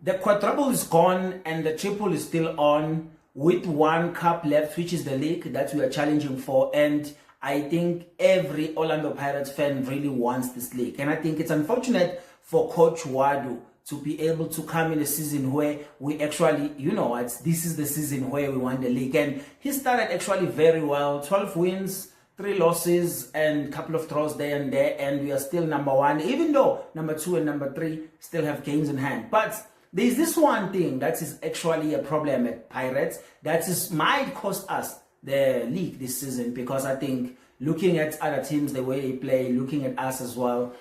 The quadruple is gone and the triple is still on with one cup left, which is the league that we are challenging for. And I think every Orlando Pirates fan really wants this league. And I think it's unfortunate for Coach Wadu to be able to come in a season where we actually, this is the season where we won the league. And he started actually very well, 12 wins, 3 losses and a couple of draws there and there, and we are still number 1, even though number 2 and number 3 still have games in hand. But there's this one thing that is actually a problem at Pirates that might cost us the league this season, because I think looking at other teams, the way they play, looking at us as well,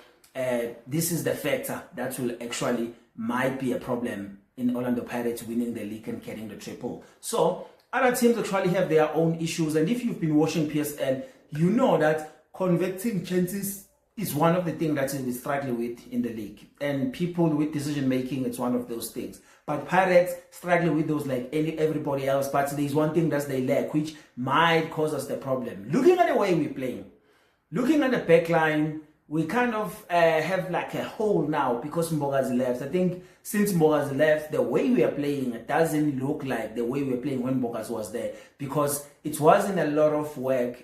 this is the factor that will actually might be a problem in Orlando Pirates winning the league and getting the triple. So other teams actually have their own issues, and if you've been watching PSL, you know that converting chances is one of the things that we struggle with in the league. And people with decision making, it's one of those things. But Pirates struggle with those like everybody else. But there's one thing that they lack, which might cause us the problem. Looking at the way we're playing, looking at the back line, we kind of have like a hole now because Mbogazi left. I think since Mbogazi left, the way we are playing, it doesn't look like the way we were playing when Mbogazi was there, because it wasn't a lot of work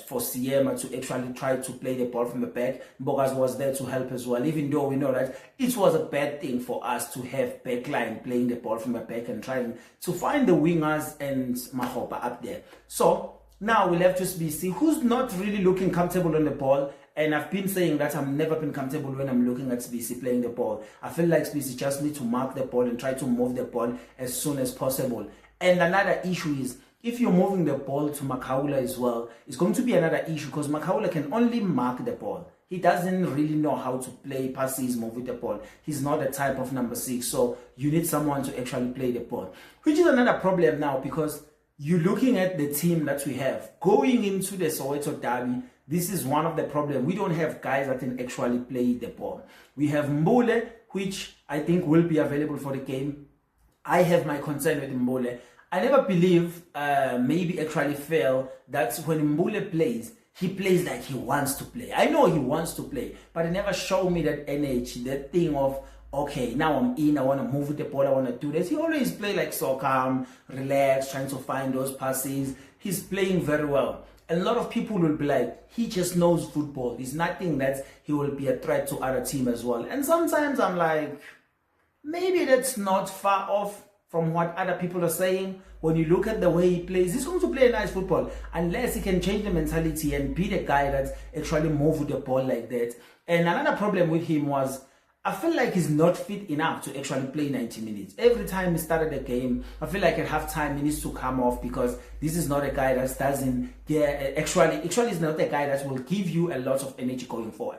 for Siema to actually try to play the ball from the back. Mbogazi was there to help as well, even though we know that it was a bad thing for us to have backline playing the ball from the back and trying to find the wingers and Mahopa up there. So now we'll have to see who's not really looking comfortable on the ball. And I've been saying that I've never been comfortable when I'm looking at SBC playing the ball. I feel like SBC just need to mark the ball and try to move the ball as soon as possible. And another issue is, if you're moving the ball to Makaula as well, it's going to be another issue, because Makaula can only mark the ball. He doesn't really know how to play passes, move with the ball. He's not the type of number 6, so you need someone to actually play the ball, which is another problem now, because you're looking at the team that we have going into the Soweto derby. This is one of the problems. We don't have guys that can actually play the ball. We have Mbule, which I think will be available for the game. I have my concern with Mbule. I never believe, maybe actually fail, that when Mbule plays, he plays like he wants to play. I know he wants to play, but he never showed me that energy, that thing of, okay, now I'm in, I want to move with the ball, I want to do this. He always play like so calm, relaxed, trying to find those passes. He's playing very well. A lot of people will be like, he just knows football. There's nothing that he will be a threat to other team as well. And sometimes I'm like, maybe that's not far off from what other people are saying. When you look at the way he plays, he's going to play a nice football, unless he can change the mentality and be the guy that actually moves with the ball like that. And another problem with him was, I feel like he's not fit enough to actually play 90 minutes. Every time he started the game, I feel like at halftime he needs to come off, because this is not a guy that doesn't get, actually is not a guy that will give you a lot of energy going forward.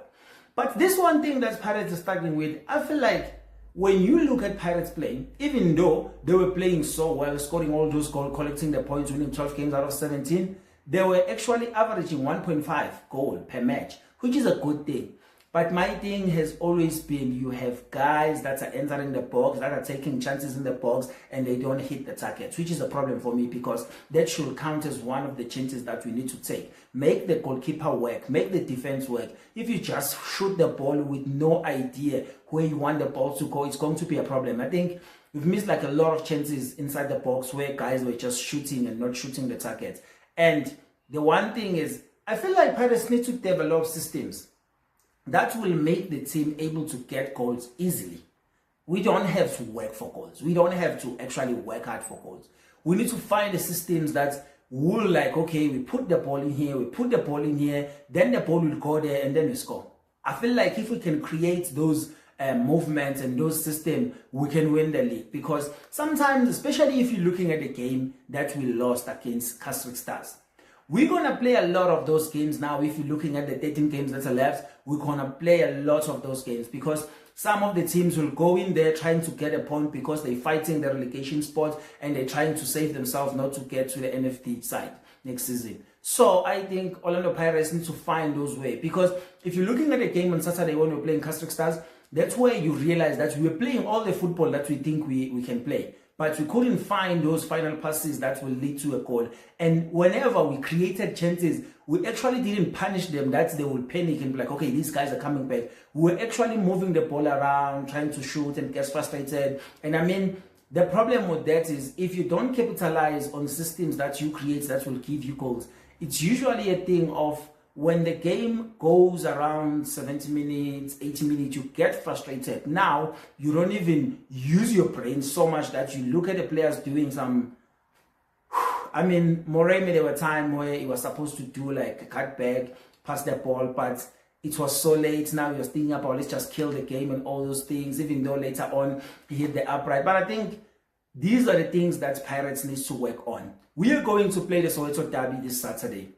But this one thing that Pirates is struggling with, I feel like when you look at Pirates playing, even though they were playing so well, scoring all those goals, collecting the points, winning 12 games out of 17, they were actually averaging 1.5 goal per match, which is a good thing. But my thing has always been, you have guys that are entering the box, that are taking chances in the box, and they don't hit the targets, which is a problem for me, because that should count as one of the chances that we need to take. Make the goalkeeper work, make the defense work. If you just shoot the ball with no idea where you want the ball to go, it's going to be a problem. I think we've missed like a lot of chances inside the box where guys were just shooting and not shooting the targets. And the one thing is, I feel like Pirates need to develop systems that will make the team able to get goals easily. We don't have to work for goals. We don't have to actually work hard for goals. We need to find the systems that will, like, okay, we put the ball in here, we put the ball in here, then the ball will go there and then we score. I feel like if we can create those movements and those systems, we can win the league. Because sometimes, especially if you're looking at the game that we lost against Casric Stars, we're going to play a lot of those games now. If you're looking at the 13 games that are left, we're going to play a lot of those games, because some of the teams will go in there trying to get a point because they're fighting the relegation spot and they're trying to save themselves not to get to the NFT side next season. So I think Orlando Pirates need to find those ways, because if you're looking at the game on Saturday when we're playing Casric Stars, that's where you realize that we're playing all the football that we think we can play. but we couldn't find those final passes that will lead to a goal. And whenever we created chances, we actually didn't punish them that they would panic and be like, okay, these guys are coming back. We were actually moving the ball around, trying to shoot and get frustrated. And I mean, the problem with that is if you don't capitalize on systems that you create that will give you goals, it's usually a thing of when the game goes around 70 minutes, 80 minutes, you get frustrated. Now, you don't even use your brain so much that you look at the players doing some... I mean, Moremi, there were times where he was supposed to do like a cutback, pass the ball, but it was so late. Now you're thinking about, let's just kill the game and all those things, even though later on he hit the upright. But I think these are the things that Pirates needs to work on. We are going to play the Soweto Derby this Saturday.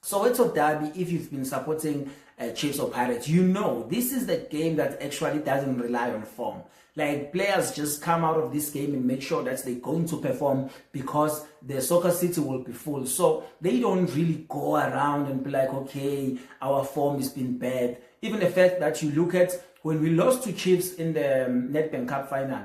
Soweto Derby, if you've been supporting Chiefs or Pirates, you know this is the game that actually doesn't rely on form. Like, players just come out of this game and make sure that they're going to perform because the Soccer City will be full. So they don't really go around and be like, okay, our form has been bad. Even the fact that you look at when we lost to Chiefs in the Nedbank Cup final,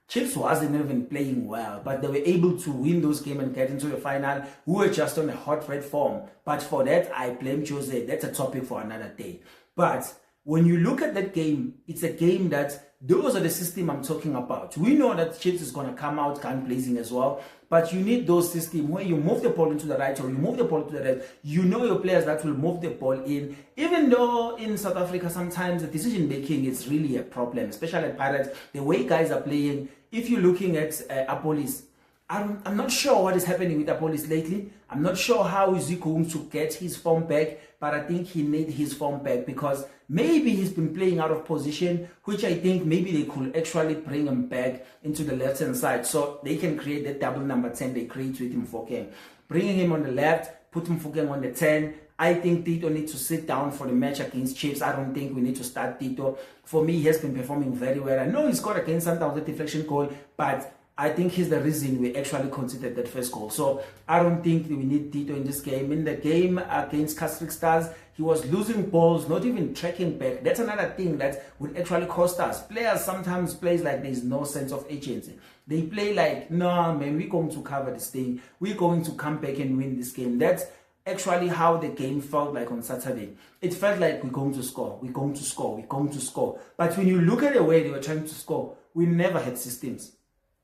Chiefs wasn't even playing well, but they were able to win those games and get into the final. We were just on a hot red form. But for that, I blame Jose. That's a topic for another day. But when you look at that game, it's a game that those are the system I'm talking about. We know that Chiefs is going to come out gun blazing as well, but you need those systems where you move the ball into the right or you move the ball to the left. You know your players that will move the ball in. Even though in South Africa, sometimes the decision making is really a problem, especially at Pirates, the way guys are playing. If you're looking at Apolis, I'm not sure what is happening with Apolis lately. I'm not sure how is he going to get his form back, but I think he needs his form back because maybe he's been playing out of position, which I think maybe they could actually bring him back into the left-hand side so they can create that double number 10 they create with Mofokeng. Bringing him on the left, put Mofokeng on the 10. I think Tito needs to sit down for the match against Chiefs. I don't think we need to start Tito. For me, he has been performing very well. I know he scored against Sundowns, a deflection goal, but I think he's the reason we actually conceded that first goal. So I don't think we need Tito in this game. In the game against Castric Stars, he was losing balls, not even tracking back. That's another thing that would actually cost us. Players sometimes play like there's no sense of agency. They play like, no, man, we're going to cover this thing. We're going to come back and win this game. That's actually how the game felt like on Saturday. It felt like we're going to score, we're going to score, we're going to score. But when you look at the way they were trying to score, we never had systems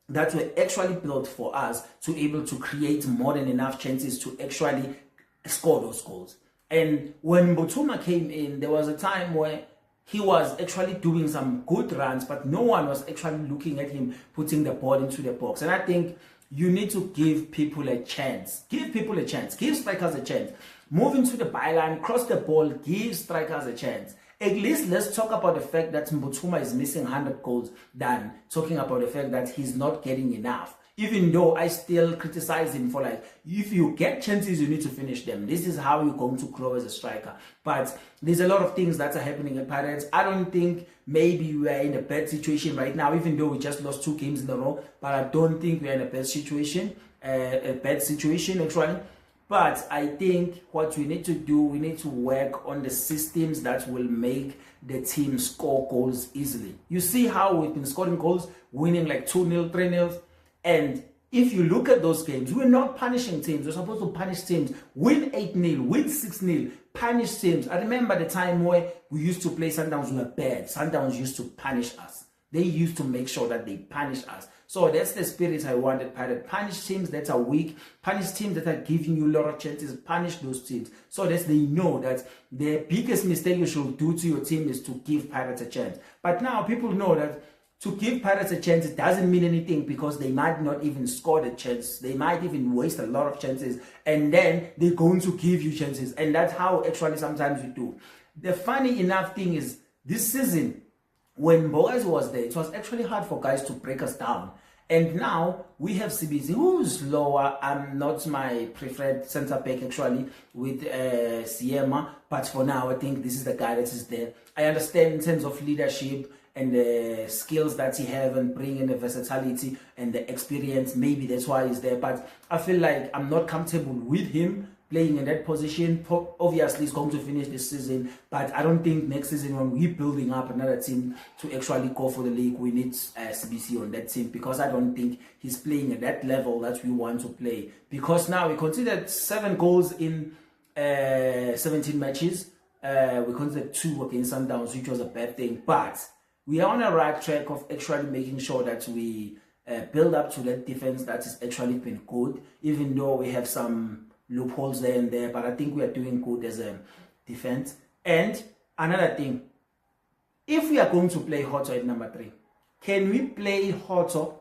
that were actually built for us to be able to create more than enough chances to actually score those goals. And when Mbuthuma came in, there was a time where he was actually doing some good runs, but no one was actually looking at him putting the ball into the box. And I think you need to give people a chance. Give people a chance. Give strikers a chance. Move into the byline, cross the ball, give strikers a chance. At least let's talk about the fact that Mbuthuma is missing 100 goals than talking about the fact that he's not getting enough. Even though I still criticize him for like, if you get chances, you need to finish them. This is how you're going to grow as a striker. But there's a lot of things that are happening at Pirates. I don't think maybe we are in a bad situation right now, even though we just lost 2 games in a row. But I don't think we're in a bad situation, actually. But I think what we need to do, we need to work on the systems that will make the team score goals easily. You see how we've been scoring goals, winning like 2-0, 3-0. And if you look at those games, we're not punishing teams. We're supposed to punish teams. Win 8-0, win 6-0, punish teams. I remember the time where we used to play Sundowns, we were bad. Sundowns used to punish us. They used to make sure that they punish us. So that's the spirit I wanted, Pirate. Punish teams that are weak. Punish teams that are giving you a lot of chances. Punish those teams. So that they know that the biggest mistake you should do to your team is to give Pirates a chance. But now people know that to give Pirates a chance, it doesn't mean anything because they might not even score the chance. They might even waste a lot of chances. And then they're going to give you chances. And that's how actually sometimes we do. The funny enough thing is, this season, when Boaz was there, it was actually hard for guys to break us down. And now we have CBZ, who's lower. I'm not my preferred centre back actually with Siema, but for now I think this is the guy that is there. I understand in terms of leadership and the skills that he have and bringing the versatility and the experience. Maybe that's why he's there. But I feel like I'm not comfortable with him playing in that position. Obviously, it's going to finish this season, but I don't think next season when we're building up another team to actually go for the league, we need CBC on that team, because I don't think he's playing at that level that we want to play. Because now we considered 7 goals in 17 matches. We considered 2 against Sundowns, which was a bad thing, but we are on the right track of actually making sure that we build up to that defense that has actually been good, even though we have some loopholes there and there, but I think we are doing good as a defense. And another thing, if we are going to play Hotto at number 3, can we play Hotto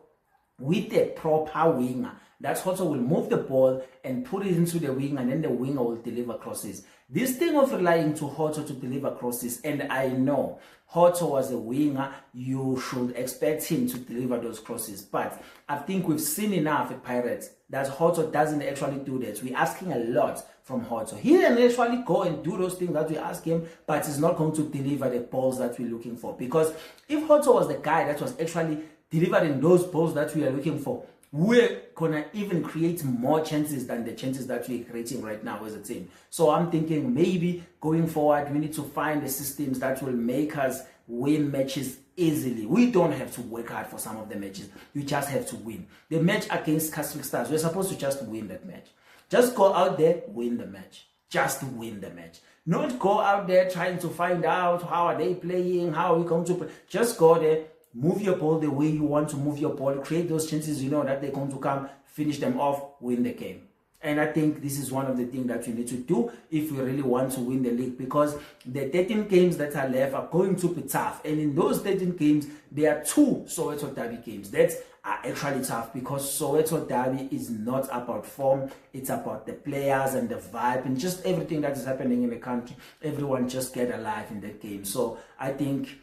with a proper winger? That Hotto will move the ball and put it into the wing, and then the winger will deliver crosses. This thing of relying to Hotto to deliver crosses, and I know Hotto was a winger, you should expect him to deliver those crosses. But I think we've seen enough at Pirates that Hotto doesn't actually do that. We're asking a lot from Hotto. He can actually go and do those things that we ask him, but he's not going to deliver the balls that we're looking for. Because if Hotto was the guy that was actually delivering those balls that we are looking for, we're gonna even create more chances than the chances that we're creating right now as a team. So I'm thinking maybe going forward, we need to find the systems that will make us win matches easily. We don't have to work hard for some of the matches. We just have to win. The match against Castle Stars, we're supposed to just win that match. Just go out there, win the match. Just win the match. Not go out there trying to find out how are they playing, how are we going to play. Just go there, move your ball the way you want to move your ball, create those chances you know that they're going to come, finish them off, win the game. And I think this is one of the things that we need to do if we really want to win the league, because the 13 games that are left are going to be tough. And in those 13 games, there are 2 Soweto Derby games that are actually tough, because Soweto Derby is not about form, it's about the players and the vibe and just everything that is happening in the country. Everyone just get alive in that game. So I think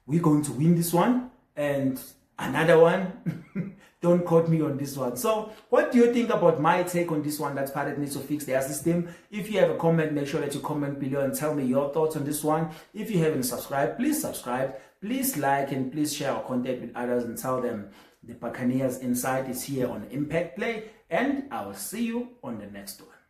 we're going to win this one, and another one. Don't quote me on this one. So what do you think about my take on this one, that Pirates needs to fix their system? If you have a comment, make sure that you comment below and tell me your thoughts on this one. If you haven't subscribed, please subscribe. Please like and please share our content with others and tell them the Buccaneers Insight is here on Impact Play. And I will see you on the next one.